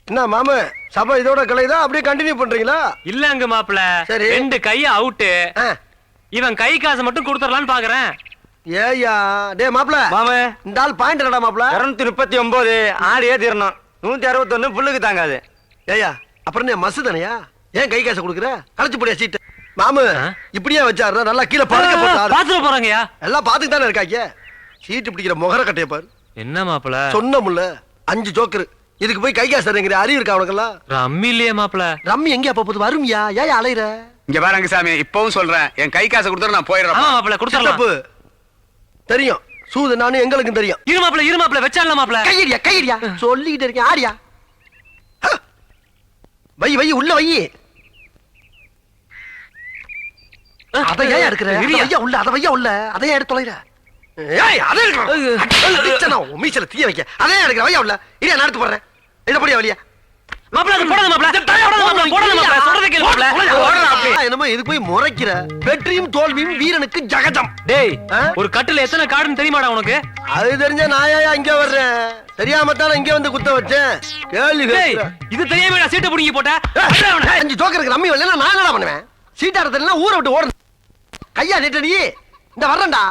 என்ன மாமு சபை இதோட கலைதா அப்படியே கண்டினியூ பண்றீங்களா? இல்லங்க மாப்பிள, சரி. 2 கைய அவுட். இவன் கை காசு மட்டும் கொடுத்துடலான்னு பாக்குறேன். ஏய்யா டே மாப்பிள, மாமே இந்த ஆள் பாயிண்ட் என்னடா மாப்பிள? 239 ஆடியே தீரணும். 161 புல்லுக்கு தாங்காது. ஏய்யா அப்புறம் நீ மசு தானையா? ஏன் கை காசு கொடுக்குற? களைச்சு போடியா சீட்டு. மாமு இப்படியே வச்சாருன்னா நல்லா கீழே படுக்க போட்டாரு. பாத்துட்டு போறாங்கயா. எல்லாம் பாத்துட்டு தானே இருக்காங்க. சீட்டு பிடிக்கிற முகர கட்டைய பாரு. என்ன மாப்பிள சொன்னமுல்ல 5 ஜோக்கர். இதுக்கு போய் கை காசு தரங்கிற அறிவு இருக்கா உனக்கெல்லாம்? ரம்மி இல்லையே மாப்பிள. ரம்மி எங்க அப்ப போது வரும்யா? ஏன் அலையிற? இங்க பாருங்க சாமி, இப்பவும் சொல்றேன், என் கை காசை கொடுத்துட்டு நான் போயிடுறேன். ஆமா மாப்பிள கொடுத்துடலாம். தப்பு தெரியும். சூது நானும் எங்களுக்கும் தெரியும். இரு மாப்பிள வெச்சால மாப்பிள. கையடியா சொல்லிக்கிட்டு இருக்கேன். ஆடியா வை வை உள்ள வை. அத ஏன் எடுக்கிற? ஐயா உள்ள அத வையா உள்ள. அத ஏன் எடுத்து தொலைற? ஏய் அத எடுக்கற. மீசல தீய வைக்க. அத ஏன் எடுக்கிற? வையா உள்ள. இரியா நான் எடுத்து போறேன். இத போடியா வலியா. மாப்பிள அது போடாத மாப்பிள. போடாத மாப்பிள. சொல்றத கேளு மாப்பிள. ஓடுறா அப்படி. என்னமோ இதுக்கு போய் முறைக்கிற. வெற்றியும் தோல்வியும் வீரனுக்கு ஜகஜம். டேய் ஒரு கட்டில எத்தனை காடுன்னு தெரியுமாடா உனக்கு? அது தெரிஞ்சா நான் ஏன் இங்க வர்றேன்? தெரியாம தான் இங்க வந்து குத்த வச்சேன். கேள்வி டேய் கேக்குற. இது தெரியாம நான் சீட்டை புடிங்கி போட்ட. 5 ஜோக்கருக்கு ரம்மி வரலன்னா நான் என்னடா பண்ணுவேன்? சீட்டாரத்துல ஊரை விட்டு ஓடு. கையா நீட்டடி. இந்த வர்றேன்டா.